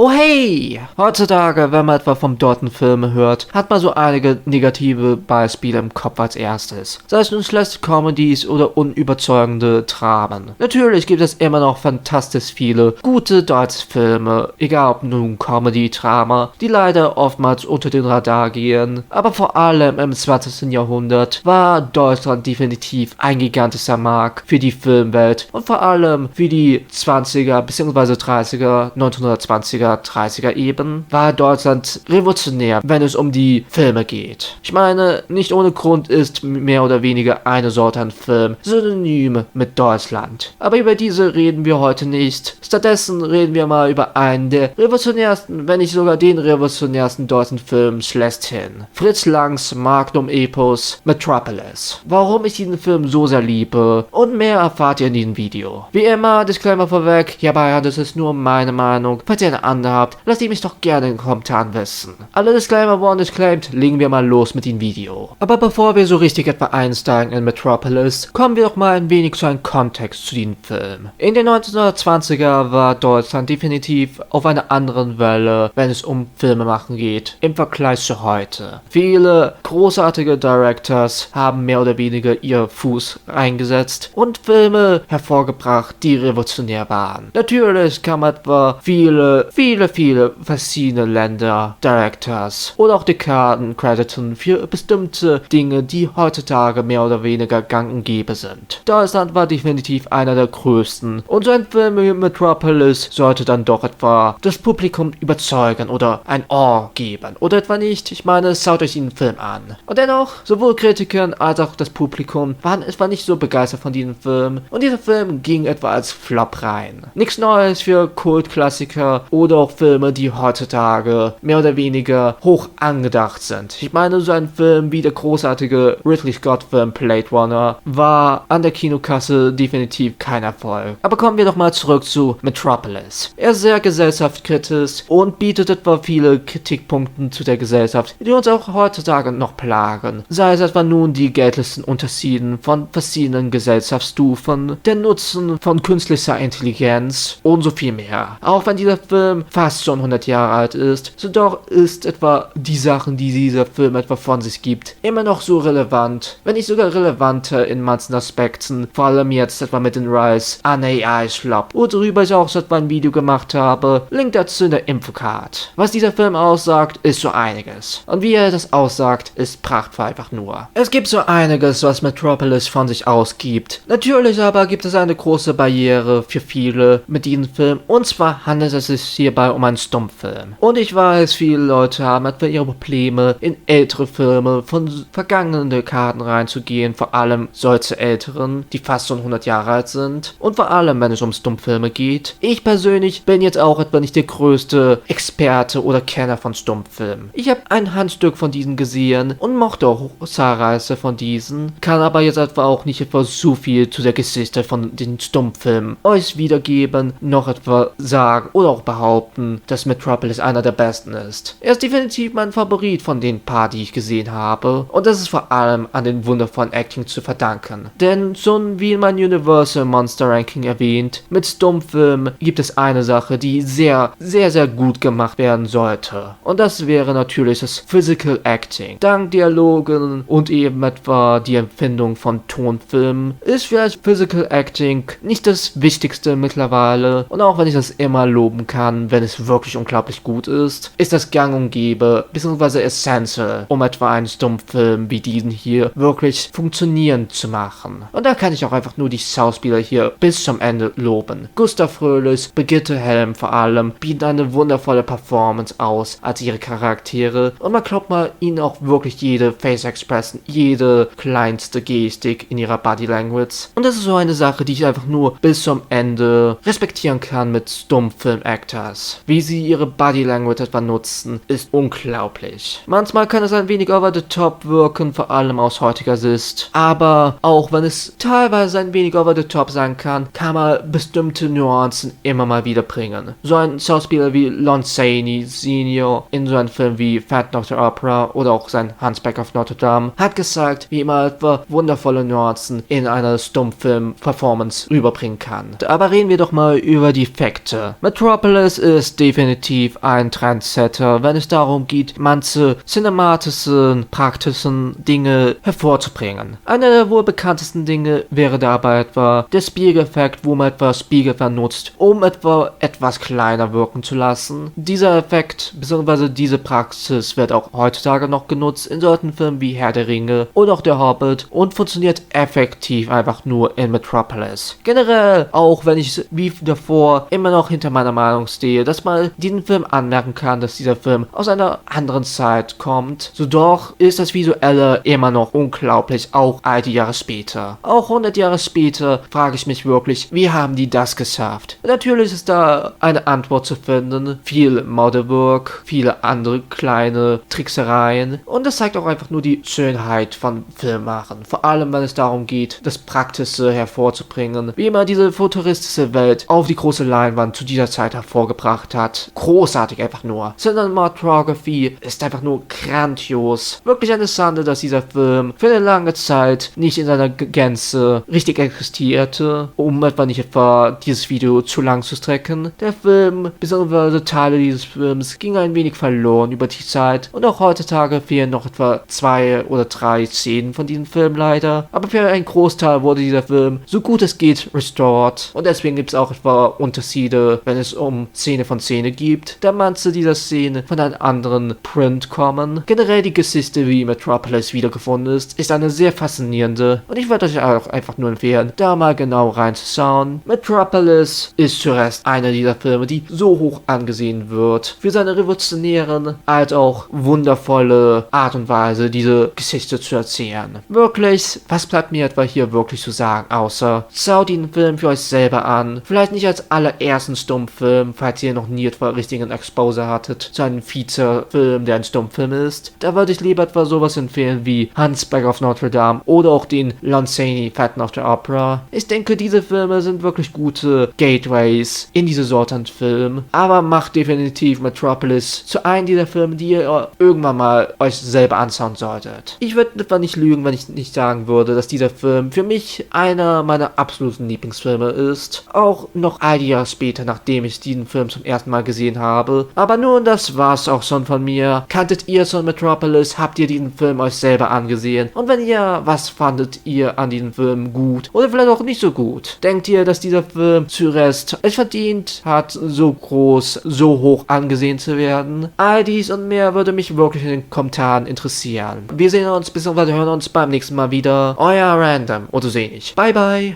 Oh hey! Heutzutage, wenn man etwa vom Dorten-Film hört, hat man so einige negative Beispiele im Kopf als erstes. Sei es nun schlechte Comedies oder unüberzeugende Dramen. Natürlich gibt es immer noch fantastisch viele gute deutsche Filme, egal ob nun Comedy, Drama, die leider oftmals unter den Radar gehen. Aber vor allem im 20. Jahrhundert war Deutschland definitiv ein gigantischer Markt für die Filmwelt und vor allem für die 20er bzw. 30er, 1920er, 30er eben, war Deutschland revolutionär, wenn es um die Filme geht. Ich meine, nicht ohne Grund ist mehr oder weniger eine Sorte an Film synonym mit Deutschland. Aber über diese reden wir heute nicht. Stattdessen reden wir mal über einen der revolutionärsten, wenn nicht sogar den revolutionärsten deutschen Film schlechthin. Fritz Langs Magnum Epos Metropolis. Warum ich diesen Film so sehr liebe und mehr erfahrt ihr in diesem Video. Wie immer, Disclaimer vorweg, hierbei handelt es nur um meine Meinung. Falls ihr eine andere habt, lasst ihr mich doch gerne in den Kommentaren wissen. Alle Disclaimer wurden disclaimed, legen wir mal los mit dem Video. Aber bevor wir so richtig etwa einsteigen in Metropolis, kommen wir doch mal ein wenig zu einem Kontext zu diesem Film. In den 1920er war Deutschland definitiv auf einer anderen Welle, wenn es um Filmemachen geht, im Vergleich zu heute. Viele großartige Directors haben mehr oder weniger ihr Fuß eingesetzt und Filme hervorgebracht, die revolutionär waren. Natürlich kann man etwa viele verschiedene Länder, Directors oder auch Dekaden crediten für bestimmte Dinge, die heutzutage mehr oder weniger gang und gäbe sind. Deutschland war definitiv einer der größten und so ein Film wie Metropolis sollte dann doch etwa das Publikum überzeugen oder ein Ohr geben. Oder etwa nicht, ich meine, schaut euch den Film an. Und dennoch, sowohl Kritikern als auch das Publikum waren etwa nicht so begeistert von diesem Film und dieser Film ging etwa als Flop rein. Nichts Neues für Kultklassiker oder auch Filme, die heutzutage mehr oder weniger hoch angedacht sind. Ich meine, so ein Film wie der großartige Ridley Scott-Film Blade Runner war an der Kinokasse definitiv kein Erfolg. Aber kommen wir doch mal zurück zu Metropolis. Er ist sehr gesellschaftskritisch und bietet etwa viele Kritikpunkte zu der Gesellschaft, die uns auch heutzutage noch plagen. Sei es etwa nun die geldlichen Unterschieden von verschiedenen Gesellschaftsstufen, der Nutzen von künstlicher Intelligenz und so viel mehr. Auch wenn dieser Film fast schon 100 Jahre alt ist, so doch ist etwa die Sachen, die dieser Film etwa von sich gibt, immer noch so relevant, wenn nicht sogar relevanter in manchen Aspekten, vor allem jetzt etwa mit den Rise an AI-Schlapp, worüber ich auch schon etwa ein Video gemacht habe, Link dazu in der Infocard. Was dieser Film aussagt, ist so einiges. Und wie er das aussagt, ist prachtvoll einfach nur. Es gibt so einiges, was Metropolis von sich ausgibt. Natürlich aber gibt es eine große Barriere für viele mit diesem Film, und zwar handelt es sich hierbei um einen Stummfilm. Und ich weiß, viele Leute haben etwa ihre Probleme, in ältere Filme von vergangenen Dekaden reinzugehen, vor allem solche älteren, die fast schon 100 Jahre alt sind, und vor allem, wenn es um Stummfilme geht. Ich persönlich bin jetzt auch etwa nicht der größte Experte oder Kenner von Stummfilmen. Ich habe ein Handstück von diesen gesehen und mochte auch zahlreiche von diesen, kann aber jetzt etwa auch nicht etwa so viel zu der Geschichte von den Stummfilmen euch wiedergeben, noch etwa sagen oder auch behaupten, dass Metropolis einer der besten ist. Er ist definitiv mein Favorit von den paar, die ich gesehen habe, und das ist vor allem an den wundervollen Acting zu verdanken. Denn schon wie in meinem Universal Monster Ranking erwähnt, mit Stummfilmen gibt es eine Sache, die sehr gut gemacht werden sollte. Und das wäre natürlich das Physical Acting. Dank Dialogen und eben etwa die Empfindung von Tonfilmen ist vielleicht Physical Acting nicht das Wichtigste mittlerweile, und auch wenn ich das immer loben kann, wenn es wirklich unglaublich gut ist das gang und gäbe, beziehungsweise essential, um etwa einen Stummfilm wie diesen hier wirklich funktionierend zu machen. Und da kann ich auch einfach nur die Schauspieler hier bis zum Ende loben. Gustav Fröhlich, Brigitte Helm vor allem, bieten eine wundervolle Performance aus als ihre Charaktere, und man glaubt mal ihnen auch wirklich jede Face Expression, jede kleinste Gestik in ihrer Body Language. Und das ist so eine Sache, die ich einfach nur bis zum Ende respektieren kann mit Stummfilm-Actors. Wie sie ihre Body Language etwa nutzen, ist unglaublich. Manchmal kann es ein wenig over the top wirken, vor allem aus heutiger Sicht. Aber auch wenn es teilweise ein wenig over the top sein kann man bestimmte Nuancen immer mal wieder bringen. So ein Schauspieler wie Lon Chaney Senior in so einem Film wie Phantom of the Opera oder auch sein Hunchback of Notre Dame hat gesagt, wie man etwa wundervolle Nuancen in einer Stummfilm-Performance rüberbringen kann. Aber reden wir doch mal über die Effekte. Metropolis ist definitiv ein Trendsetter, wenn es darum geht, manche cinematischen, praktischen Dinge hervorzubringen. Einer der wohl bekanntesten Dinge wäre dabei etwa der Spiegeleffekt, wo man etwa Spiegel benutzt, um etwas kleiner wirken zu lassen. Dieser Effekt bzw. diese Praxis wird auch heutzutage noch genutzt in solchen Filmen wie Herr der Ringe oder auch Der Hobbit und funktioniert effektiv einfach nur in Metropolis. Generell, auch wenn ich wie davor immer noch hinter meiner Meinung stehe, dass man diesen Film anmerken kann, dass dieser Film aus einer anderen Zeit kommt, so doch ist das Visuelle immer noch unglaublich, auch all die Jahre später. Auch 100 Jahre später frage ich mich wirklich, wie haben die das geschafft? Natürlich ist da eine Antwort zu finden, viel Modelwork, viele andere kleine Tricksereien und das zeigt auch einfach nur die Schönheit von Filmmachen, vor allem wenn es darum geht, das Praktische hervorzubringen, wie man diese futuristische Welt auf die große Leinwand zu dieser Zeit hervorgebracht hat. Großartig einfach nur. Cinematography ist einfach nur grandios. Wirklich eine Schande, dass dieser Film für eine lange Zeit nicht in seiner Gänze richtig existierte, um nicht etwa dieses Video zu lang zu strecken. Der Film, bzw. Teile dieses Films, ging ein wenig verloren über die Zeit und auch heutzutage fehlen noch etwa 2 oder 3 Szenen von diesem Film leider, aber für einen Großteil wurde dieser Film so gut es geht restored und deswegen gibt es auch etwa Unterschiede, wenn es um Szene von Szene gibt, da manche dieser Szenen von einem anderen Print kommen. Generell die Geschichte, wie Metropolis wiedergefunden ist eine sehr faszinierende und ich würde euch auch einfach nur empfehlen, da mal genau reinzuschauen. Metropolis ist zuerst einer dieser Filme, die so hoch angesehen wird, für seine revolutionären, als auch wundervolle Art und Weise, diese Geschichte zu erzählen. Wirklich, was bleibt mir etwa hier wirklich zu sagen, außer schaut den Film für euch selber an, vielleicht nicht als allerersten Stummfilm, falls ihr noch nie etwa richtigen Exposure hattet zu einem Feature-Film, der ein Stummfilm ist. Da würde ich lieber etwa sowas empfehlen wie Hunchback of Notre Dame oder auch den Lon Chaney Phantom of the Opera. Ich denke, diese Filme sind wirklich gute Gateways in diese Sorte an Film, aber macht definitiv Metropolis zu einem dieser Filme, die ihr irgendwann mal euch selber anschauen solltet. Ich würde etwa nicht lügen, wenn ich nicht sagen würde, dass dieser Film für mich einer meiner absoluten Lieblingsfilme ist. Auch noch all die Jahre später, nachdem ich diesen Film zum ersten Mal gesehen habe. Aber nun, das war's auch schon von mir. Kanntet ihr schon Metropolis? Habt ihr diesen Film euch selber angesehen? Und wenn ja, was fandet ihr an diesem Film gut? Oder vielleicht auch nicht so gut? Denkt ihr, dass dieser Film zuerst es verdient hat, so groß, so hoch angesehen zu werden? All dies und mehr würde mich wirklich in den Kommentaren interessieren. Wir sehen uns bzw. hören uns beim nächsten Mal wieder. Euer Random oder so ähnlich. Bye bye.